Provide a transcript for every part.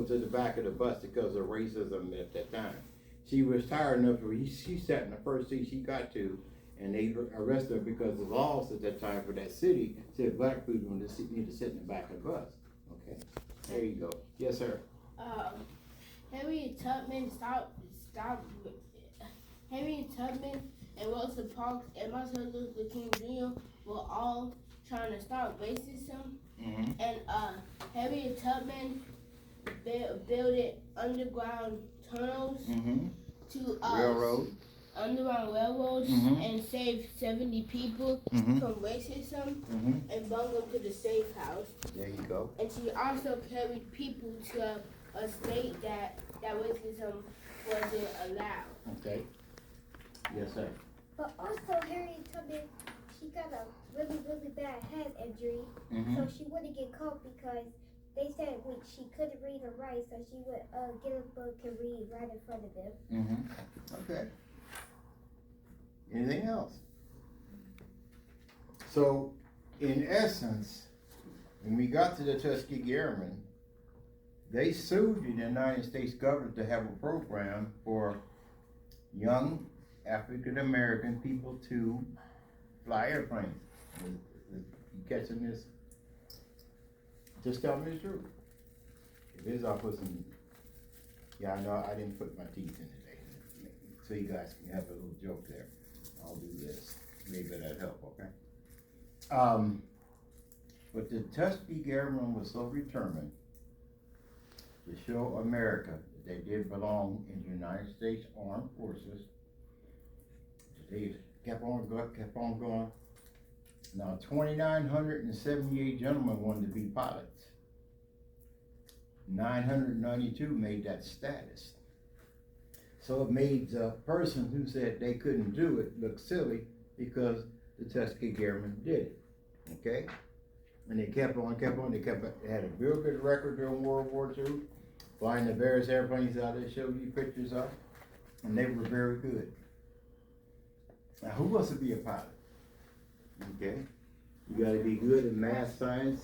to the back of the bus because of racism at that time. She was tired enough where she sat in the first seat she got to, and they arrested her because the laws at that time for that city said black people need to sit in the back of the bus. Okay, there you go. Yes, sir. Harriet Tubman Harriet Tubman and Rosa Parks and Martin Luther King Jr. were all trying to stop racism. Mm-hmm. And Harriet Tubman built underground tunnels Mm-hmm. to Railroad. Underground railroads Mm-hmm. and saved 70 people Mm-hmm. from racism Mm-hmm. and brought them to the safe house. There you go. And she also carried people to a state that racism wasn't allowed. Okay. Yes, sir. But also Harriet Tubman, she got a really, really bad head injury, Mm-hmm. so she wouldn't get caught because they said she couldn't read or write, so she would get a book and read right in front of them. Mm-hmm. Okay. Anything else? So, in essence, when we got to the Tuskegee Airmen, they sued the United States government to have a program for young African American people to fly airplanes. You catching this? Just tell me the truth. If it is, I'll put some. Yeah, I know I didn't put my teeth in today, so you guys can have a little joke there. I'll do this. Maybe that'll help. Okay. But the Tuskegee Airmen was so determined to show America that they did belong in the United States Armed Forces. They kept on going. Now, 2,978 gentlemen wanted to be pilots. 992 made that status. So it made the person who said they couldn't do it look silly because the Tuskegee Airmen did it. Okay? And they kept on. They had a real good record during World War II, flying the various airplanes out there, showed you pictures of, and they were very good. Now, who wants to be a pilot? Okay? You gotta be good in math, science,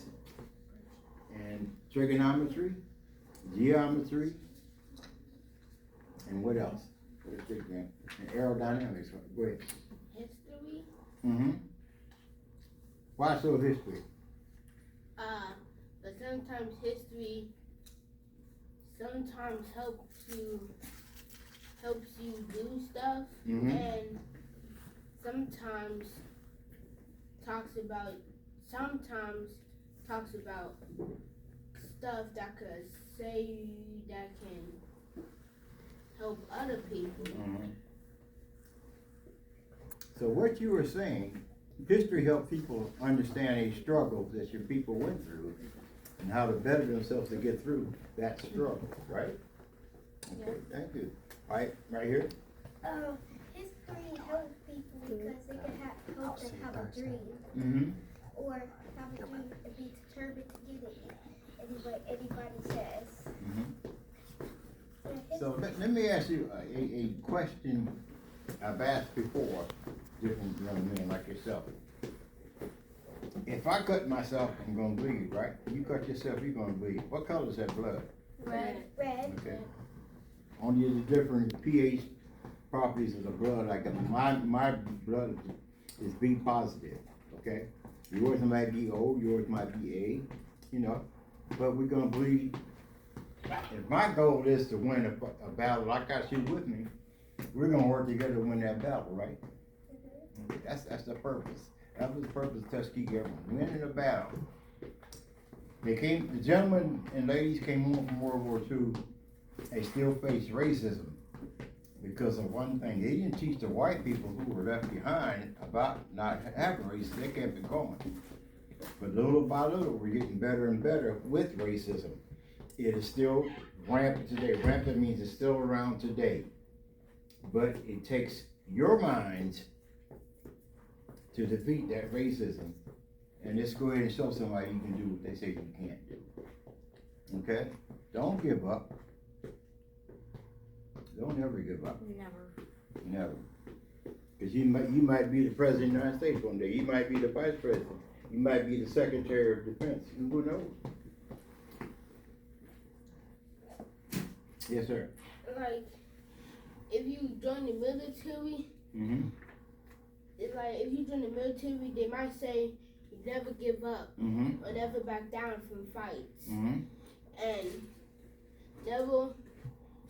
and trigonometry, geometry, and what else? And aerodynamics. Go ahead. History. Mm-hmm. Why so history? But sometimes history helps you do stuff, Mm-hmm. and sometimes talks about stuff that could that can help other people. Mm-hmm. So what you were saying, history helped people understand a struggle that your people went through and how to better themselves to get through that struggle, right? Okay, thank you. All right, right here. History helps people because they can help them have a dream, Mm-hmm. or have a dream and be determined to get it. Anybody says. Mm-hmm. So let me ask you a question I've asked before different young men like yourself. If I cut myself, I'm gonna bleed, right? You cut yourself, you're gonna bleed. What color is that blood? Red. Okay. Only the different pH properties of the blood. Like my blood is B positive. Okay. Yours might be O. Yours might be A. You know. But we're gonna bleed. If my goal is to win a battle, like I got you with me, we're gonna work together to win that battle, right? Okay, that's the purpose. That was the purpose of Tuskegee Airmen, winning a battle. The gentlemen and ladies came home from World War II. They still faced racism because of one thing. They didn't teach the white people who were left behind about not having racism. They kept it going. But little by little, we're getting better and better with racism. It is still rampant today. Rampant means it's still around today. But it takes your minds to defeat that racism. And let's go ahead and show somebody you can do what they say you can't do. Okay? Don't give up. Don't ever give up. Never. Because you might be the president of the United States one day. You might be the vice president. You might be the Secretary of Defense. Who knows? Yes, sir. Like, if you join the military, Mm-hmm. it's like if you join the military, they might say you never give up Mm-hmm. or never back down from fights, Mm-hmm. and never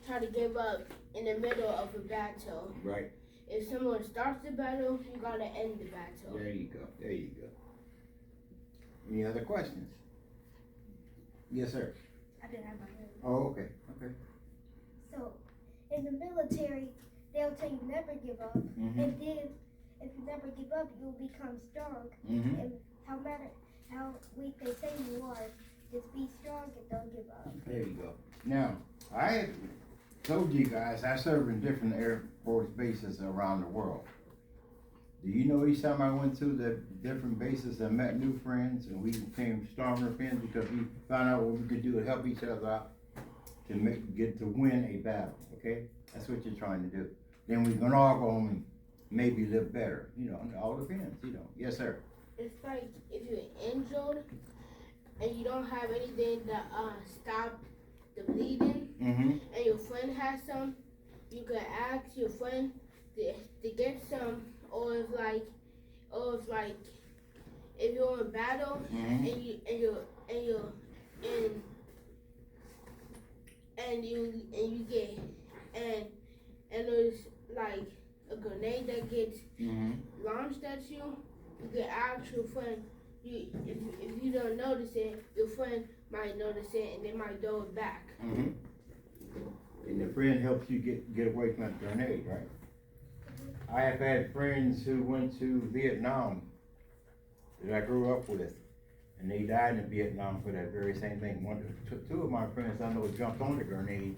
try to give up in the middle of a battle. Right. If someone starts the battle, you gotta end the battle. There you go. There you go. Any other questions? Yes, sir. I didn't have my hand. Oh, okay. Okay. So, in the military, they'll tell you never give up, Mm-hmm. and then if you never give up, you'll become strong. Mm-hmm. And how matter how weak they say you are, just be strong and don't give up. There you go. Now, I had told you guys I served in different Air Force bases around the world. Do you know each time I went to the different bases, I met new friends and we became stronger friends because we found out what we could do to help each other out to get to win a battle, okay? That's what you're trying to do. Then we can all go home and maybe live better, it all depends, Yes, sir. It's like if you're injured and you don't have anything to stop the bleeding, Mm-hmm. and your friend has some, you can ask your friend to get some, or if you're in battle Mm-hmm. and there's like a grenade that gets Mm-hmm. launched at you, you can ask your friend. If you don't notice it, your friend might notice it and they might throw it back. Mm-hmm. And the friend helps you get away from that grenade, right? I have had friends who went to Vietnam that I grew up with, and they died in Vietnam for that very same thing. Two of my friends I know jumped on the grenade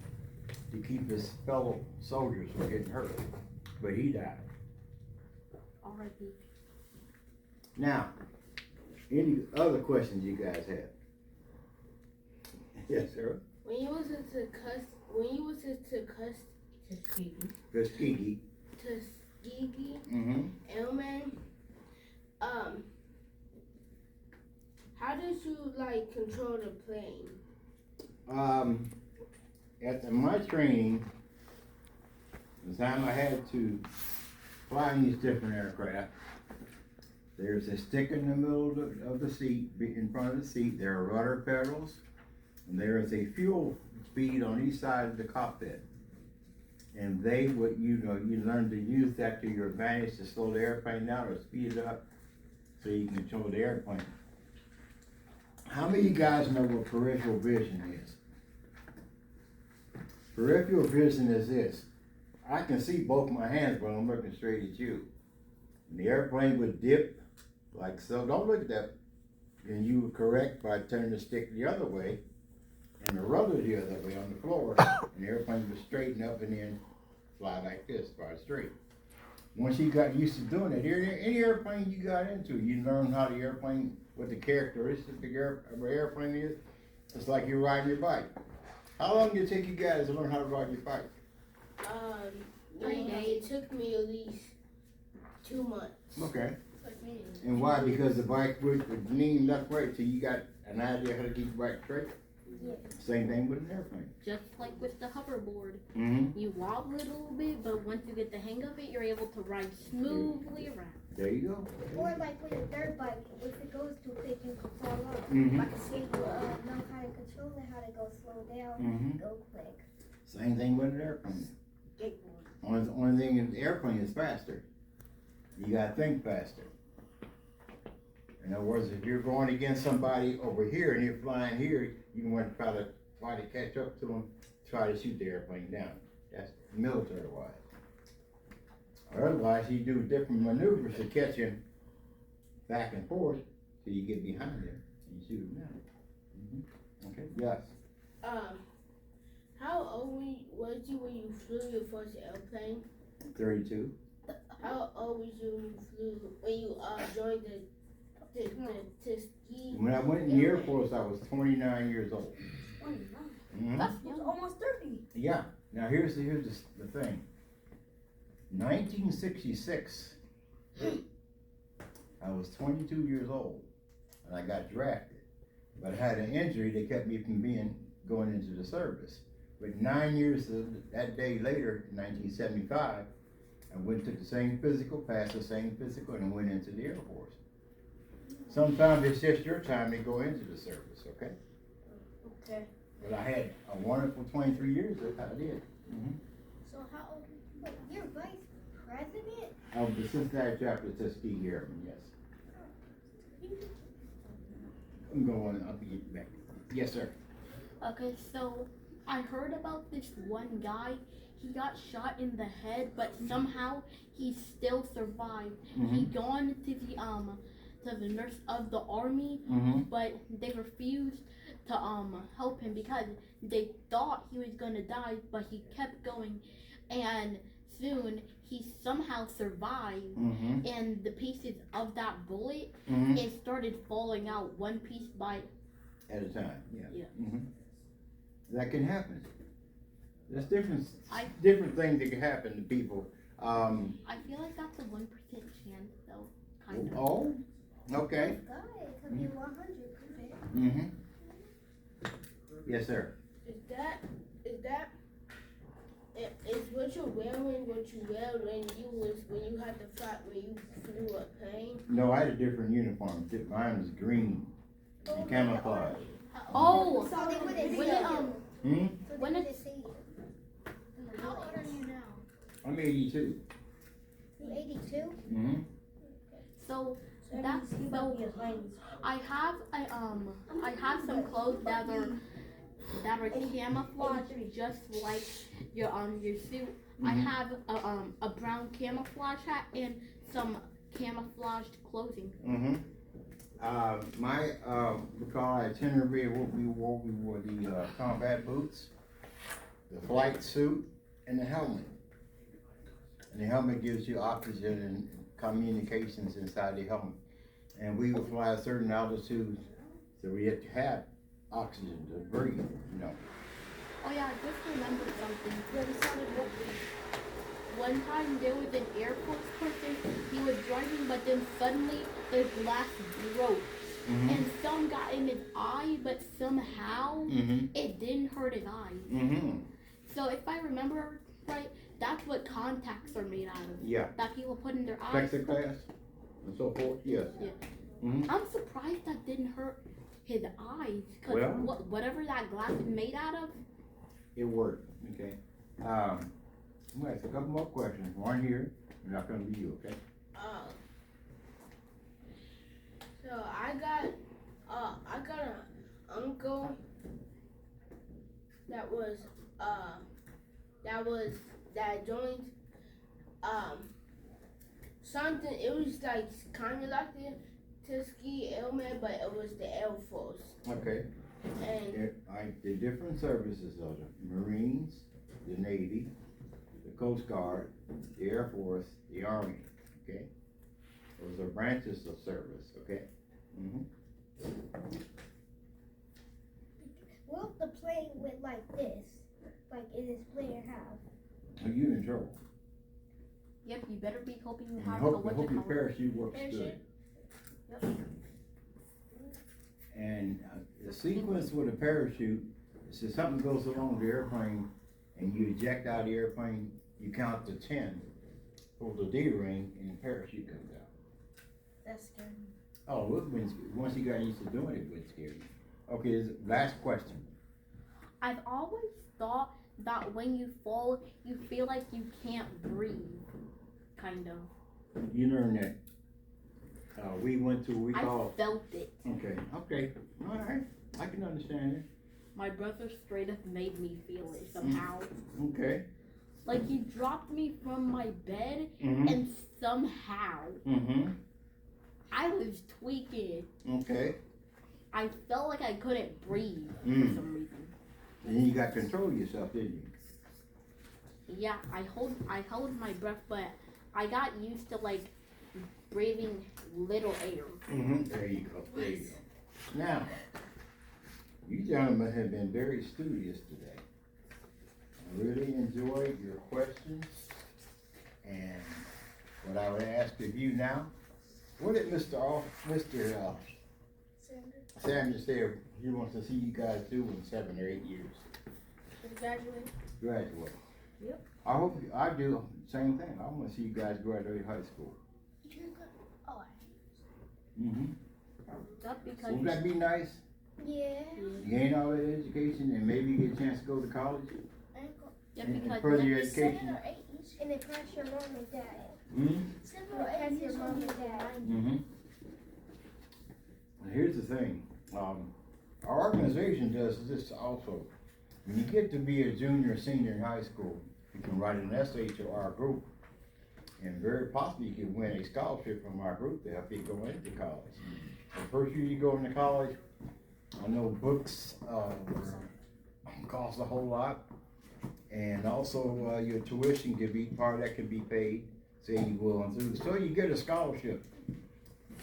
to keep his fellow soldiers from getting hurt, but he died. R.I.P. Now, any other questions you guys have? Yes, sir. When you was to Tuskegee. Tuskegee Mm-hmm. Airmen, how did you like control the plane? After my training, the time I had to fly in these different aircraft, there's a stick in the middle of the seat, in front of the seat. There are rudder pedals, and there is a fuel feed on each side of the cockpit. And you learn to use that to your advantage to slow the airplane down or speed it up so you can control the airplane. How many of you guys know what peripheral vision is? Peripheral vision is this. I can see both my hands, but I'm looking straight at you. And the airplane would dip like so. Don't look at that. And you would correct by turning the stick the other way and the rudder the other way on the floor. And the airplane would straighten up and then fly like this, fly straight. Once you got used to doing it, any airplane you got into, you learn how the airplane, what the characteristics of the airplane is. It's like you're riding your bike. How long did it take you guys to learn how to ride your bike? 3 days. It took me at least 2 months. Okay. And why? Because the bike would lean left right, so you got an idea how to keep the bike straight? Yeah. Same thing with an airplane. Just like with the hoverboard. Mm-hmm. You wobble it a little bit, but once you get the hang of it, you're able to ride smoothly around. There you go. Or like with a dirt bike, if it goes too quick, you can fall off. Mm-hmm. Like I said, you know how to control it, how to go slow down, Mm-hmm. go quick. Same thing with an airplane. Skateboard. Only thing in the airplane is faster. You gotta think faster. In other words, if you're going against somebody over here and you're flying here, you want to try to catch up to them, try to shoot the airplane down. That's military wise. Otherwise, you do different maneuvers to catch him back and forth till you get behind him and you shoot him down. Mm-hmm. Okay. Yes. How old was you when you flew your first airplane? 32. How old was you when you joined the Tuskegee? When I went in the Air Force, I was 29 years old. 29. Mm-hmm. That's almost 30. Yeah. Now here's the thing. 1966, I was 22 years old, and I got drafted. But I had an injury that kept me from going into the service. But 9 years that day later, in 1975, I went to the same physical, passed the same physical, and went into the Air Force. Sometimes it's just your time to go into the service, okay? Okay. But I had a wonderful 23 years that I did. So how old? Wait, you're vice president? Of the Cincinnati chapter of Tuskegee Airmen, yes. I'm going, I'll be getting back. Yes, sir. Okay, so I heard about this one guy. He got shot in the head, but somehow he still survived. He gone to the nurse of the army, but they refused to help him because they thought he was gonna die, but he kept going, and soon he somehow survived. And the pieces of that bullet, it started falling out one piece by At a time, yeah. Yeah. That can happen. There's different I- different things that can happen to people. I feel like that's a 1% chance, though, kind of. Oh, okay. God, it could be 100%. Yes, sir. Is what you're wearing what you wear when you had to fight when you flew a plane? No, I had a different uniform. Mine was green and camouflage. Oh, So they wouldn't see when you. it, So they when wouldn't it's- see you. how old are you now? I'm 82. You 82? So that's so. I have some clothes that are camouflage, just like your suit. I have a brown camouflage hat and some camouflaged clothing. My we call itinerary. What we wore the combat boots, the flight suit, and the helmet. And the helmet gives you oxygen and communications inside the helmet. And we would fly a certain altitude, so we had to have oxygen to breathe, you know. Oh yeah, I just remembered something. One time there was an Air Force person, he was driving, but then suddenly the glass broke. And some got in his eye, but somehow it didn't hurt his eyes. So if I remember right, that's what contacts are made out of. Yeah. That people put in their eyes. Plexiglass and so forth, yes. Yeah. I'm surprised that didn't hurt his eyes, because Well- whatever that glass is made out of. It worked, okay. I'm gonna ask a couple more questions. One here, and not gonna be you, okay? So I got an uncle that joined something. It was like kind of like the Tuskegee Airmen, but it was the Air Force. Okay. And The different services are the Marines, the Navy, the Coast Guard, the Air Force, the Army, okay? Those are branches of service, okay? What if the plane went like this? Like in this plane have? Are you in trouble? Yep, you better be hoping you I have hope, the I hope your what's it parachute works good. Yep. And the sequence with a parachute, so something goes along the airplane and you eject out of the airplane, you count to 10, pull the D-ring, and the parachute comes out. That's scary. Oh, it wouldn't scare you. Once you got used to doing it, it wouldn't scare you. Okay, last question. I've always thought that when you fall, you feel like you can't breathe, kind of. You learned that. We went to, I felt it. Okay, all right, I can understand it. My brother straight up made me feel it somehow. Okay. Like he dropped me from my bed Mm-hmm. and somehow Mm-hmm. I was tweaking. Okay. I felt like I couldn't breathe for some reason. And then you got control of yourself, didn't you? Yeah, I held my breath, but I got used to like breathing little air. Mm-hmm. There you go. Now, you gentlemen have been very studious today. I really enjoyed your questions. And what I would ask of you now, what did Mr. Sanders say he wants to see you guys do in 7 or 8 years? Graduate. Graduate. Yep. I hope, I do, same thing. I wanna see you guys graduate high school. Oh, Mm-hmm. that's because Wouldn't that be nice? Yeah. You gain all that education and maybe you get a chance to go to college yeah, and because further your next- education. And it pass your mom and dad. Mm-hmm. Pass your mom and dad. Mm-hmm. And here's the thing, our organization does this also. When you get to be a junior or senior in high school, you can write an essay to our group. And very possibly you can win a scholarship from our group to help you go into college. The first year you go into college, I know books, cost a whole lot. And also, your tuition could be, part of that could be paid, say you go on through. So you get a scholarship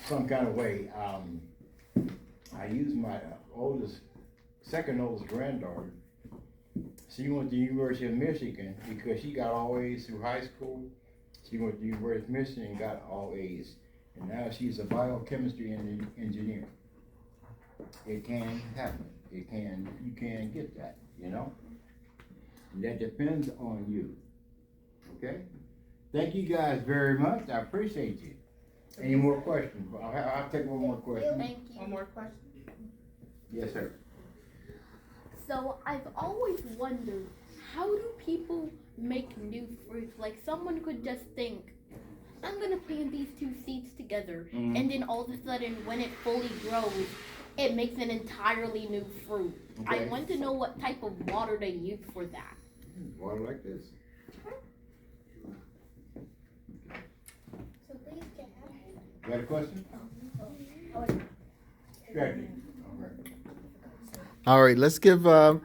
some kind of way. I use my second oldest granddaughter. She went to the University of Michigan because she got all A's through high school. She went to the University of Michigan and got all A's. And now she's a biochemistry engineer. It can happen. You can get that, you know? And that depends on you. Okay? Thank you guys very much. I appreciate you. Any more questions? I'll take one more question. Thank you. One more question. Yes, sir. So I've always wondered, how do people make new fruits? Like someone could just think, I'm gonna plant these two seeds together, and then all of a sudden, when it fully grows, it makes an entirely new fruit. I Okay. want to know what type of water they use for that. Water like this. So these can happen. Got a question? Strategy. All right. All right, let's give